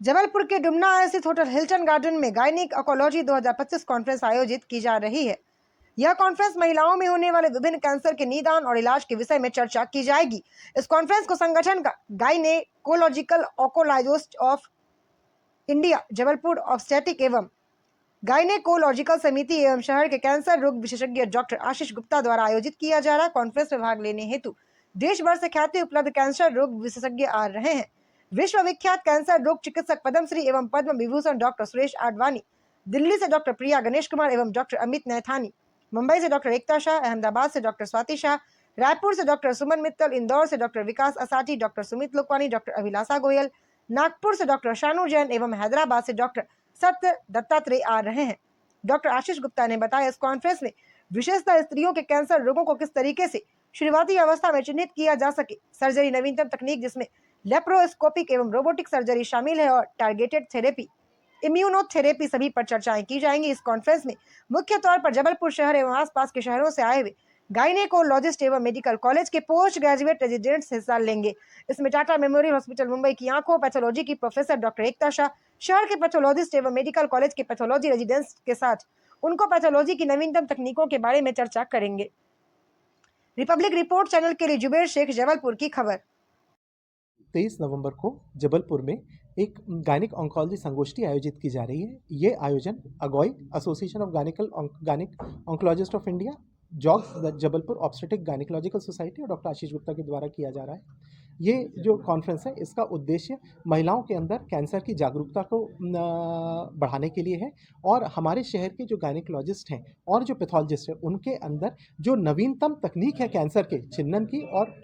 जबलपुर के डुमना स्थित hotel Hilton garden में गायनिक ऑन्कोलॉजी 2025 कॉन्फ्रेंस आयोजित की जा रही है। यह कॉन्फ्रेंस महिलाओं में होने वाले विभिन्न कैंसर के निदान और इलाज के विषय में चर्चा की जाएगी। इस कॉन्फ्रेंस को संगठन का gynaecological oncologist of India, Jabalpur obstetric एवं गायनेकोलॉजिकल समिति एवं शहर के कैंसर रोग विशेषज्ञ डॉक्टर आशीष गुप्ता द्वारा आयोजित किया जा रहा कॉन्फ्रेंस में भाग लेने हेतु देश भर से ख्याति उपलब्ध कैंसर रोग विशेषज्ञ आ रहे हैं। विश्व विख्यात कैंसर रोग चिकित्सक पद्मश्री एवं पद्म विभूषण डॉक्टर सुरेश आडवाणी, दिल्ली से डॉक्टर प्रिया गणेश कुमार एवं डॉक्टर अमित नैथानी, मुंबई से डॉक्टर एकता शाह, अहमदाबाद से डॉक्टर स्वाति शाह, रायपुर से डॉक्टर सुमन मित्तल, इंदौर से डॉक्टर विकास असाटी, डॉक्टर सुमित लोकवानी, डॉक्टर अभिलाषा गोयल, नागपुर से डॉक्टर शानू जैन एवं हैदराबाद से डॉक्टर सत्य दत्तात्रेय आ रहे हैं। डॉक्टर आशीष गुप्ता ने बताया, इस कॉन्फ्रेंस में विशेषतः स्त्रियों के कैंसर रोगों को किस तरीके से शुरुआती अवस्था में चिन्हित किया जा सके, सर्जरी नवीनतम तकनीक जिसमें लेप्रोस्कोपिक एवं रोबोटिक सर्जरी शामिल है और टारगेटेड थेरेपी, इम्यूनोथेरेपी सभी पर चर्चाएं की जाएंगी। इस कॉन्फ्रेंस में मुख्य तौर पर जबलपुर शहर एवं आसपास के शहरों से आए हुए गायनेकोलॉजिस्ट एवं मेडिकल कॉलेज के पोस्ट ग्रेजुएट रेजिडेंट्स हिस्सा लेंगे। इसमें टाटा मेमोरियल हॉस्पिटल मुंबई की आंखों पैथोलॉजी की प्रोफेसर डॉक्टर एकता शाह, शहर के पैथोलॉजिस्ट एवं मेडिकल कॉलेज के पैथोलॉजी रेजिडेंट्स के साथ उनको पैथोलॉजी की नवीनतम तकनीकों के बारे में चर्चा करेंगे। रिपब्लिक रिपोर्ट चैनल के लिए जुबेर शेख, जबलपुर की खबर। 23 नवंबर को जबलपुर में एक गायनिक ऑन्कोलॉजी संगोष्ठी आयोजित की जा रही है। ये आयोजन AGOI association of gynaec oncologist of India, जॉग्स जबलपुर ऑब्स्टेटिक गायनिकोलॉजिकल सोसाइटी और डॉक्टर आशीष गुप्ता के द्वारा किया जा रहा है। ये जो कॉन्फ्रेंस है, इसका उद्देश्य महिलाओं के अंदर कैंसर की जागरूकता को बढ़ाने के लिए है और हमारे शहर के जो गायनिकोलॉजिस्ट हैं और जो पैथोलॉजिस्ट हैं, उनके अंदर जो नवीनतम तकनीक है कैंसर के चिन्हन की और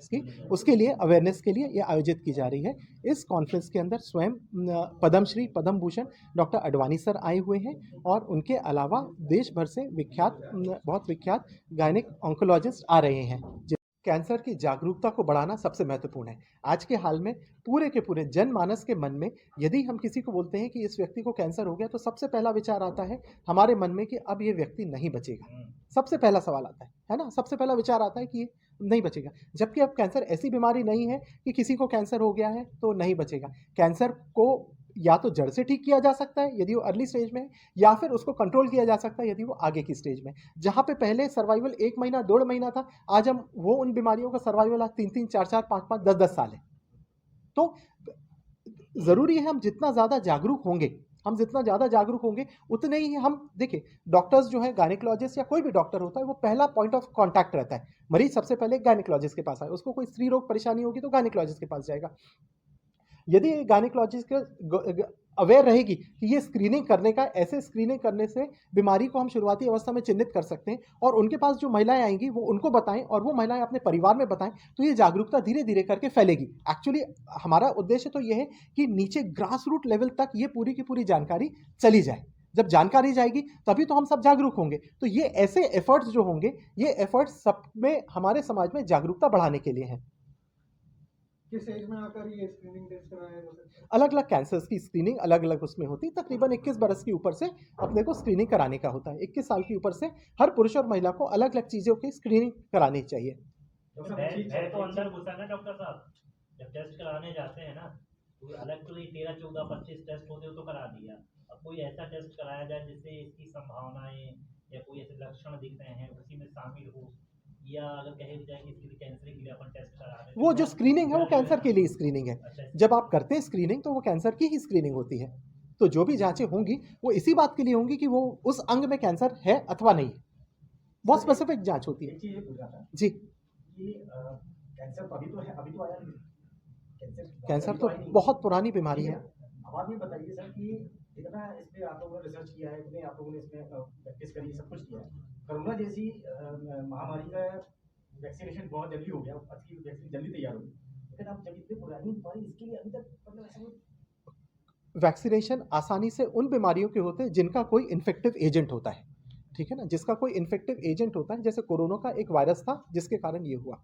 उसके लिए अवेयरनेस के लिए ये आयोजित की जा रही है। इस कॉन्फ्रेंस के अंदर स्वयं पद्मश्री पद्म भूषण डॉक्टर आडवाणी सर आए हुए हैं और उनके अलावा देश भर से बहुत विख्यात गायनिक ऑन्कोलॉजिस्ट आ रहे हैं। कैंसर की जागरूकता को बढ़ाना सबसे महत्वपूर्ण है। आज के हाल में पूरे के पूरे जनमानस के मन में यदि हम किसी को बोलते हैं कि इस व्यक्ति को कैंसर हो गया, तो सबसे पहला विचार आता है हमारे मन में कि अब ये व्यक्ति नहीं बचेगा। सबसे पहला सवाल आता है ना, सबसे पहला विचार आता है कि ये नहीं बचेगा। जबकि अब कैंसर ऐसी बीमारी नहीं है कि किसी को कैंसर हो गया है तो नहीं बचेगा। कैंसर को या तो जड़ से ठीक किया जा सकता है यदि वो अर्ली स्टेज में है, या फिर उसको कंट्रोल किया जा सकता है यदि वो आगे की स्टेज में। जहाँ पे पहले सर्वाइवल 1 महीना 1.5 महीना था, आज हम वो उन बीमारियों का सर्वाइवल आज 3-3, 4-4, 5-5, 10-10 साल है। तो ज़रूरी है हम जितना ज़्यादा जागरूक होंगे उतने ही हम देखिए, डॉक्टर्स जो है गायनिकोलॉजिस्ट या कोई भी डॉक्टर होता है, वो पहला पॉइंट ऑफ कांटेक्ट रहता है। मरीज सबसे पहले गायनिकोलॉजिस्ट के पास आए, उसको कोई स्त्री रोग परेशानी होगी तो गायनिकोलॉजिस्ट के पास जाएगा। यदि गायनिकोलॉजिस्ट अवेयर रहेगी कि ये स्क्रीनिंग करने का, ऐसे स्क्रीनिंग करने से बीमारी को हम शुरुआती अवस्था में चिन्हित कर सकते हैं और उनके पास जो महिलाएं आएंगी वो उनको बताएं और वो महिलाएं अपने परिवार में बताएं, तो ये जागरूकता धीरे धीरे करके फैलेगी। एक्चुअली हमारा उद्देश्य तो ये है कि नीचे ग्रास रूट लेवल तक ये पूरी की पूरी जानकारी चली जाए। जब जानकारी जाएगी तभी तो हम सब जागरूक होंगे। तो ये ऐसे एफर्ट्स जो होंगे, ये एफर्ट्स सब में हमारे समाज में जागरूकता बढ़ाने के लिए हैं। किस एज में आकर ये स्क्रीनिंग टेस्ट कराया जाता है? अलग अलग कैंसर्स की स्क्रीनिंग अलग अलग उसमें होती है। तकरीबन 21 बरस के ऊपर से अपने को स्क्रीनिंग कराने का होता है। 21 साल के ऊपर से हर पुरुष और महिला को अलग अलग चीज़ों की स्क्रीनिंग करानी चाहिए। तो अंदर घुसा ना डॉक्टर साहब, जब टेस्ट कराने जाते हैं ना, तो अलग तो 13, 14, 25 टेस्ट होते हो तो करा दिया। अब कोई ऐसा टेस्ट कराया जाए जिससे इसकी संभावनाएं या कोई ऐसे लक्षण दिख रहे हैं उसी में शामिल हो, या अगर कहे जाए कि इसके कैंसर के लिए अपन टेस्ट करा रहे हैं, वो जो स्क्रीनिंग है वो कैंसर के लिए स्क्रीनिंग है। जब आप करते हैं स्क्रीनिंग तो वो कैंसर की ही स्क्रीनिंग होती है। तो जो भी जांचें होंगी वो इसी बात के लिए होंगी कि वो उस अंग में कैंसर है अथवा नहीं। बहुत स्पेसिफिक जांच होती है जी। कैंसर तो अभी तो है, अभी तो आया नहीं। कैंसर तो बहुत पुरानी बीमारी है। अब आप ये बताइए सर कि इतना इस पे आप लोगों ने रिसर्च किया है, इतने आप लोगों ने इसमें प्रैक्टिस करी, सब कुछ किया है। कोरोना जैसी महामारी का वैक्सीनेशन बहुत जल्दी हो गया, अच्छी वैक्सीन जल्दी तैयार हो गई, लेकिन अब जब इतनी पुरानी बीमारी, इसके लिए अभी तक मतलब ऐसा वैक्सीनेशन आसानी से उन बीमारियों के होते हैं जिनका कोई इन्फेक्टिव एजेंट होता है, ठीक है ना, जिसका कोई इन्फेक्टिव एजेंट होता है। जैसे कोरोना का एक वायरस था जिसके कारण ये हुआ।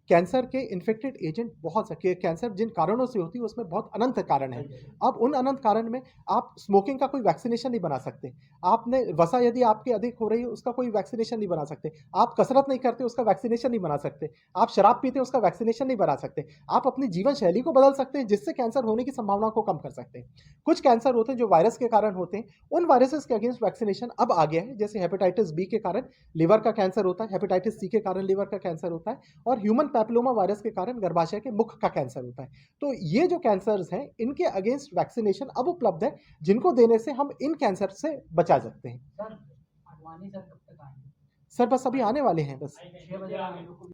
कैंसर के इन्फेक्टेड एजेंट बहुत सके, कैंसर जिन कारणों से होती है उसमें बहुत अनंत कारण है। अब उन अनंत कारण में आप स्मोकिंग का कोई वैक्सीनेशन नहीं बना सकते, आपने वसा यदि आपकी अधिक हो रही है उसका कोई वैक्सीनेशन नहीं बना सकते, आप कसरत नहीं करते उसका वैक्सीनेशन नहीं बना सकते, आप शराब पीते उसका वैक्सीनेशन नहीं बना सकते, आप अपनी जीवन शैली को बदल सकते हैं जिससे कैंसर होने की संभावना को कम कर सकते हैं। कुछ कैंसर होते हैं जो वायरस के कारण होते हैं, उन वायरसेस के अगेंस्ट वैक्सीनेशन अब आ गया है, जैसे हेपेटाइटिस बी के कारण लिवर का कैंसर होता है, हेपेटाइटिस सी के कारण लिवर का कैंसर होता है, और ह्यूमन पैपिलोमा वायरस के कारण गर्भाशय के मुख का कैंसर होता है। तो ये जो कैंसर्स हैं इनके अगेंस्ट वैक्सीनेशन अब उपलब्ध है, जिनको देने से हम इन कैंसर से बचा सकते हैं। सर आडवाणी सर कब तक आएंगे? सर बस अभी आने वाले हैं बस। 6 बजे